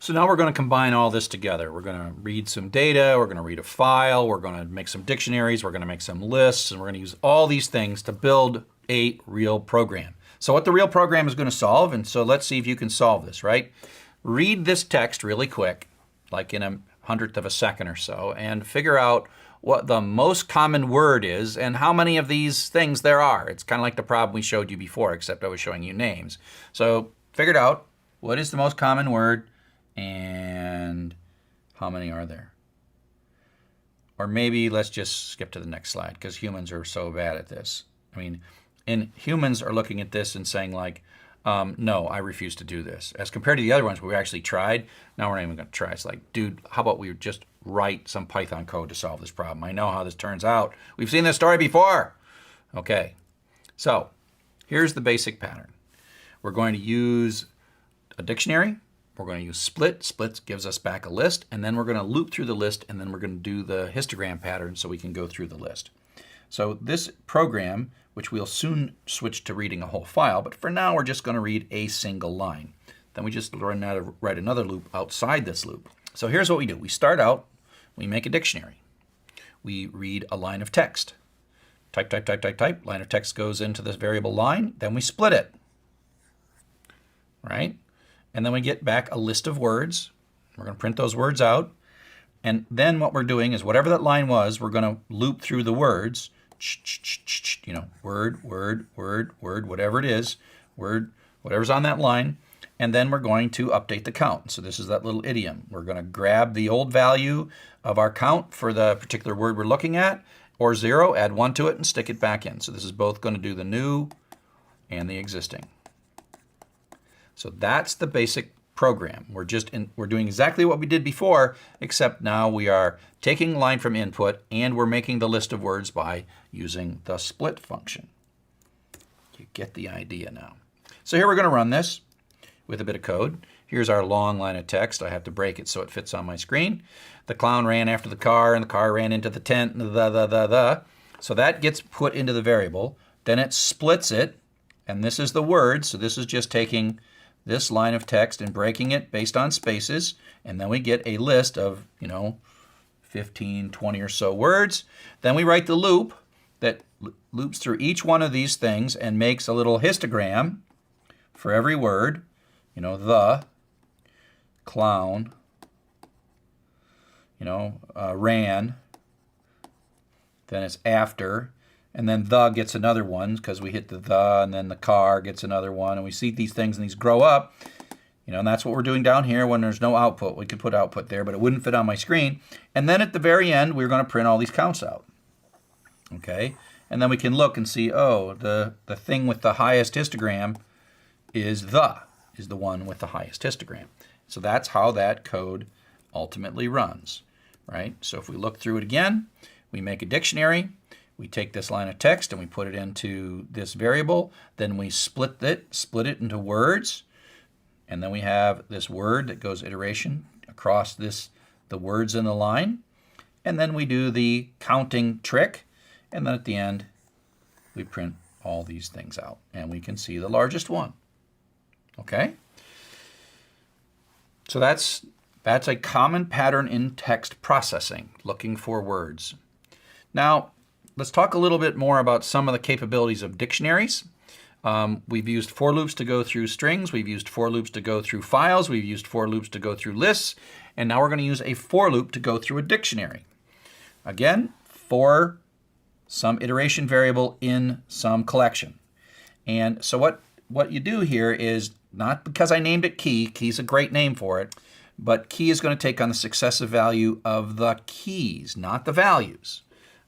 So now we're going to combine all this together. We're going to read some data, we're going to read a file, we're going to make some dictionaries, we're going to make some lists, and we're going to use all these things to build a real program. So what the real program is going to solve, and so let's see if you can solve this, right? Read this text really quick, like in 1/100th of a second or so, and figure out what the most common word is and how many of these things there are. It's kind of like the problem we showed you before, except I was showing you names. So figure it out. What is the most common word? And how many are there? Or maybe let's just skip to the next slide because humans are so bad at this. I mean, and humans are looking at this and saying like, no, I refuse to do this. As compared to the other ones where we actually tried, now we're not even going to try. It's like, dude, how about we just write some Python code to solve this problem? I know how this turns out. We've seen this story before. Okay, so here's the basic pattern. We're going to use a dictionary. We're going to use split. Split gives us back a list, and then we're going to loop through the list, and then we're going to do the histogram pattern so we can go through the list. So this program, which we'll soon switch to reading a whole file, but for now we're just going to read a single line. Then we just learn how to write another loop outside this loop. So here's what we do. We start out, we make a dictionary. We read a line of text. Type, type, type, type, type. Line of text goes into this variable line. Then we split it, right? And then we get back a list of words. We're going to print those words out. And then what we're doing is whatever that line was, we're going to loop through the words. You know, word, word, word, word, whatever it is, word, whatever's on that line. And then we're going to update the count. So this is that little idiom. We're going to grab the old value of our count for the particular word we're looking at, or 0, add 1 to it, and stick it back in. So this is both going to do the new and the existing. So that's the basic program. We're doing exactly what we did before, except now we are taking line from input and we're making the list of words by using the split function. You get the idea now. So here we're going to run this with a bit of code. Here's our long line of text. I have to break it so it fits on my screen. The clown ran after the car and the car ran into the tent and the. So that gets put into the variable. Then it splits it, and this is the word. So this is just taking this line of text and breaking it based on spaces, and then we get a list of, 15, 20 or so words. Then we write the loop that loops through each one of these things and makes a little histogram for every word. The, clown, ran, then it's after, and then the gets another one because we hit the, and then the car gets another one, and we see these things and these grow up, and that's what we're doing down here when there's no output. We could put output there, but it wouldn't fit on my screen. And then at the very end, we're going to print all these counts out. Okay, and then we can look and see, oh, the thing with the highest histogram is the one with the highest histogram. So that's how that code ultimately runs, right? So if we look through it again, we make a dictionary. We take this line of text and we put it into this variable. Then we split it into words. And then we have this word that goes iteration across the words in the line. And then we do the counting trick. And then at the end, we print all these things out. And we can see the largest one. Okay? So that's a common pattern in text processing, looking for words. Now, let's talk a little bit more about some of the capabilities of dictionaries. We've used for loops to go through strings. We've used for loops to go through files. We've used for loops to go through lists. And now we're going to use a for loop to go through a dictionary. Again, for some iteration variable in some collection. And so what you do here is, not because I named it key, key's a great name for it, but key is going to take on the successive value of the keys, not the values.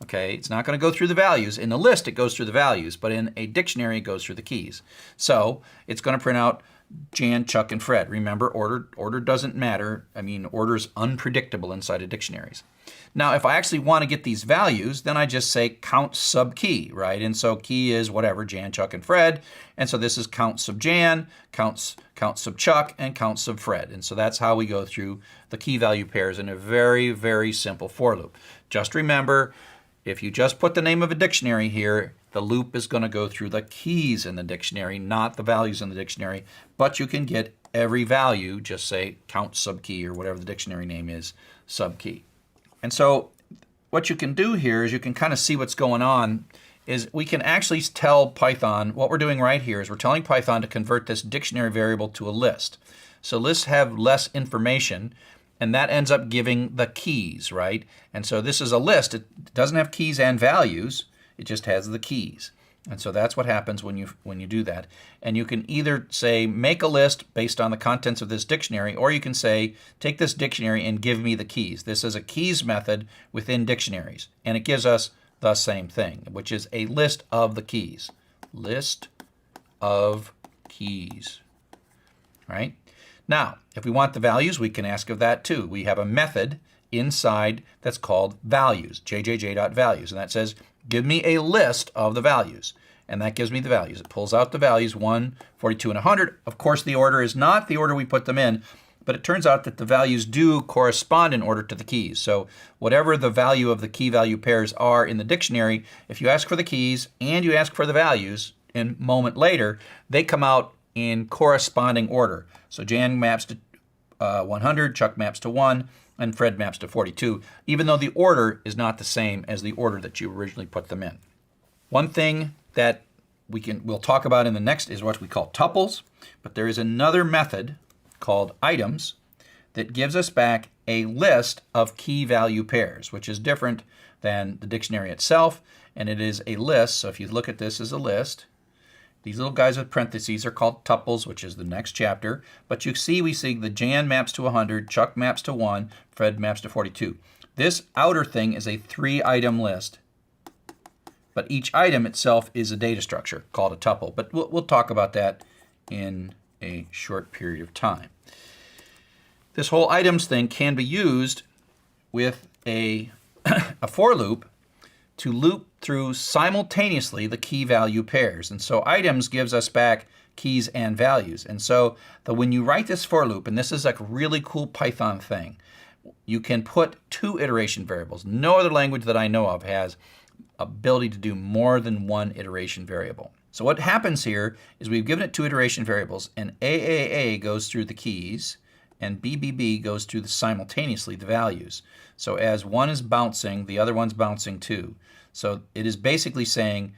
Okay, it's not going to go through the values. In the list, it goes through the values, but in a dictionary, it goes through the keys. So it's going to print out Jan, Chuck, and Fred. Remember, order doesn't matter. I mean, order is unpredictable inside of dictionaries. Now, if I actually want to get these values, then I just say count sub key, right? And so key is whatever, Jan, Chuck, and Fred. And so this is count sub Jan, count sub Chuck, and count sub Fred. And so that's how we go through the key value pairs in a very, very simple for loop. Just remember, if you just put the name of a dictionary here, the loop is going to go through the keys in the dictionary, not the values in the dictionary, but you can get every value, just say count subkey or whatever the dictionary name is, subkey. And so what you can do here is you can kind of see what's going on is we can actually tell Python, what we're doing right here is we're telling Python to convert this dictionary variable to a list. So lists have less information, and that ends up giving the keys, right? And so this is a list. It doesn't have keys and values. It just has the keys. And so that's what happens when you do that. And you can either say make a list based on the contents of this dictionary, or you can say take this dictionary and give me the keys. This is a keys method within dictionaries, and it gives us the same thing, which is a list of the keys. List of keys, right? Now, if we want the values, we can ask of that too. We have a method inside that's called values, jjj.values, and that says give me a list of the values, and that gives me the values. It pulls out the values 1, 42, and 100. Of course, the order is not the order we put them in, but it turns out that the values do correspond in order to the keys. So whatever the value of the key value pairs are in the dictionary, if you ask for the keys and you ask for the values a moment later, they come out in corresponding order. So Jan maps to 100, Chuck maps to 1, and Fred maps to 42, even though the order is not the same as the order that you originally put them in. One thing that we'll talk about in the next is what we call tuples, but there is another method called items that gives us back a list of key value pairs, which is different than the dictionary itself, and it is a list. So if you look at this as a list, these little guys with parentheses are called tuples, which is the next chapter. But we see the Jan maps to 100, Chuck maps to 1, Fred maps to 42. This outer thing is a 3-item list, but each item itself is a data structure called a tuple. But we'll talk about that in a short period of time. This whole items thing can be used with a for loop to loop through simultaneously the key value pairs. And so items gives us back keys and values. And so when you write this for loop, and this is a really cool Python thing, you can put 2 iteration variables. No other language that I know of has ability to do more than 1 iteration variable. So what happens here is we've given it 2 iteration variables, and AAA goes through the keys, and BBB goes through simultaneously the values. So as one is bouncing, the other one's bouncing too. So it is basically saying,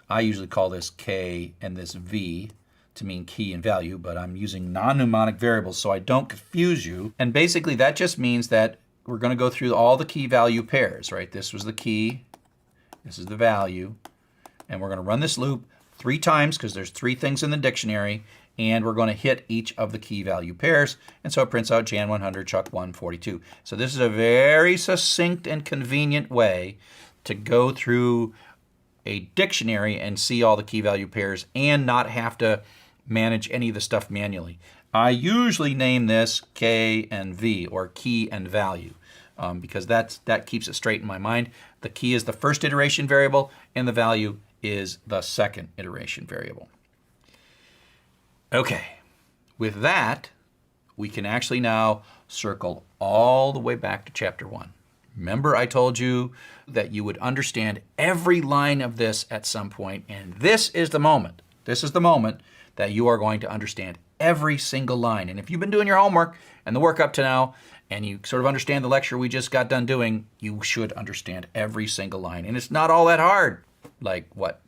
I usually call this K and this V to mean key and value, but I'm using non-mnemonic variables so I don't confuse you. And basically that just means that we're going to go through all the key value pairs, right? This was the key, this is the value, and we're going to run this loop 3 times because there's 3 things in the dictionary, and we're going to hit each of the key value pairs. And so it prints out Jan 100, Chuck 142. So this is a very succinct and convenient way to go through a dictionary and see all the key value pairs and not have to manage any of the stuff manually. I usually name this K and V, or key and value, because that keeps it straight in my mind. The key is the first iteration variable, and the value is the second iteration variable. Okay, with that, we can actually now circle all the way back to chapter 1. Remember I told you that you would understand every line of this at some point, and this is the moment. This is the moment that you are going to understand every single line. And if you've been doing your homework and the work up to now, and you sort of understand the lecture we just got done doing, you should understand every single line. And it's not all that hard, like what,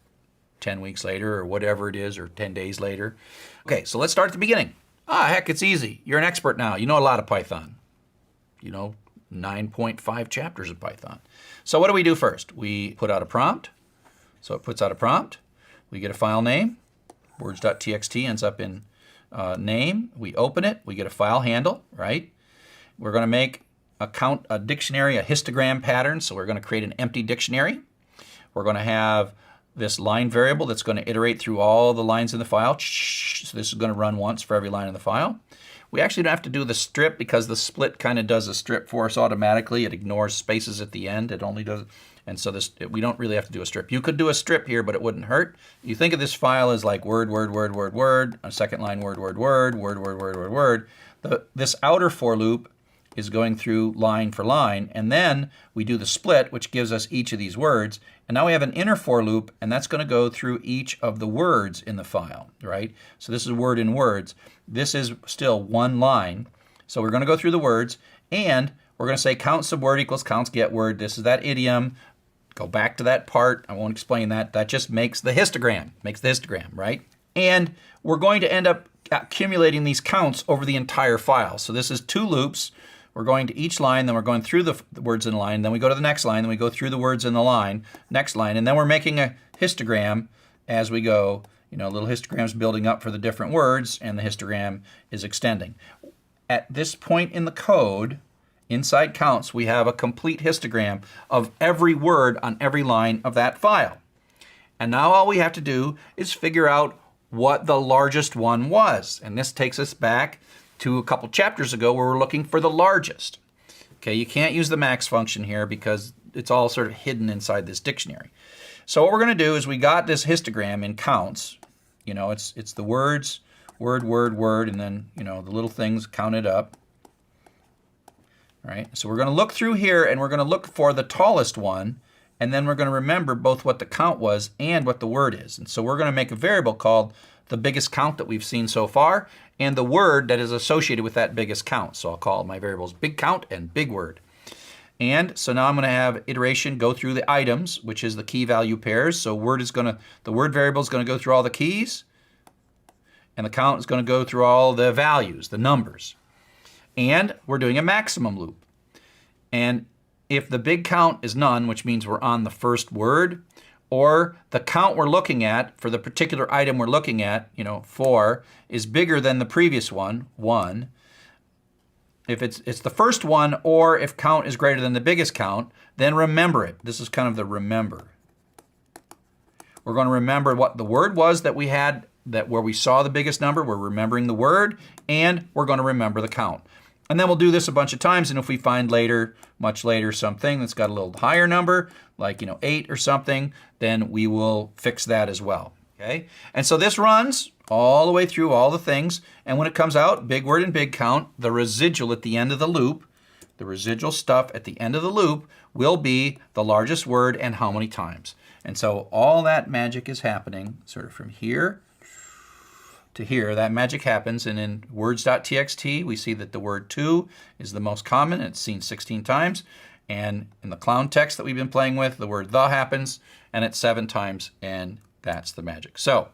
10 weeks later or whatever it is, or 10 days later. Okay, so let's start at the beginning. Heck, it's easy. You're an expert now. You know a lot of Python. You know 9.5 chapters of Python. So what do we do first? We put out a prompt. So it puts out a prompt. We get a file name. Words.txt ends up in name. We open it. We get a file handle, right? We're going to make a dictionary, a histogram pattern. So we're going to create an empty dictionary. We're going to have this line variable that's going to iterate through all the lines in the file. So this is going to run once for every line in the file. We actually don't have to do the strip because the split kind of does a strip for us automatically. It ignores spaces at the end. It only does, and so we don't really have to do a strip. You could do a strip here, but it wouldn't hurt. You think of this file as like word, word, word, word, word, a second line word, word, word, word, word, word, word, word. This outer for loop is going through line for line, and then we do the split, which gives us each of these words. And now we have an inner for loop, and that's going to go through each of the words in the file, right? So this is word in words. This is still one line. So we're going to go through the words, and we're going to say count subword equals counts get word. This is that idiom. Go back to that part. I won't explain that. That just makes the histogram, right? And we're going to end up accumulating these counts over the entire file. So this is 2 loops. We're going to each line, then we're going through the words in the line, then we go to the next line, then we go through the words in the line, next line, and then we're making a histogram as we go. You know, little histograms building up for the different words, and the histogram is extending. At this point in the code, inside counts, we have a complete histogram of every word on every line of that file. And now all we have to do is figure out what the largest one was. And this takes us back to a couple chapters ago where we're looking for the largest. Okay, you can't use the max function here because it's all sort of hidden inside this dictionary. So what we're going to do is we got this histogram in counts. You know, it's the words, word, and then, you know, the little things counted up. All right, so we're going to look through here and we're going to look for the tallest one, and then we're going to remember both what the count was and what the word is. And so we're going to make a variable called the biggest count that we've seen so far, and the word that is associated with that biggest count. So I'll call my variables big count and big word. And so now I'm going to have iteration go through the items, which is the key value pairs. So the word variable is going to go through all the keys, and the count is going to go through all the values, the numbers. And we're doing a maximum loop. And if the big count is none, which means we're on the first word, or the count we're looking at for the particular item we're looking at, you know, 4, is bigger than the previous one, 1. If it's the first one, or if count is greater than the biggest count, then remember it. This is kind of the remember. We're going to remember what the word was that we had, that where we saw the biggest number. We're remembering the word, and we're going to remember the count. And then we'll do this a bunch of times, and if we find later, much later, something that's got a little higher number, like 8 or something, then we will fix that as well. Okay? And so this runs all the way through all the things, and when it comes out, big word and big count, the residual at the end of the loop, the residual stuff at the end of the loop will be the largest word and how many times. And so all that magic is happening sort of from here to here. That magic happens, and in words.txt, we see that the word 2 is the most common. It's seen 16 times. And in the clown text that we've been playing with, the word the happens, and it's 7 times, and that's the magic. So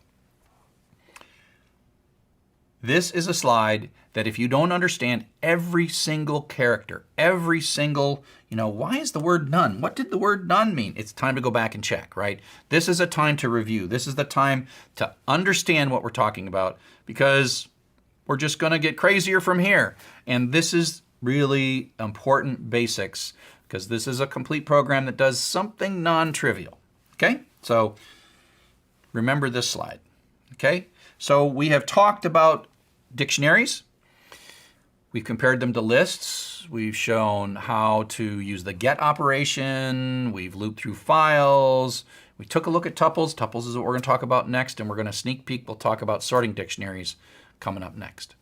this is a slide that if you don't understand every single character, every single, why is the word none? What did the word none mean? It's time to go back and check, right? This is a time to review. This is the time to understand what we're talking about, because we're just going to get crazier from here. And this is really important basics, because this is a complete program that does something non-trivial. Okay? So remember this slide. Okay? So we have talked about dictionaries. We've compared them to lists. We've shown how to use the get operation. We've looped through files. We took a look at tuples. Tuples is what we're going to talk about next, and we're going to sneak peek. We'll talk about sorting dictionaries coming up next.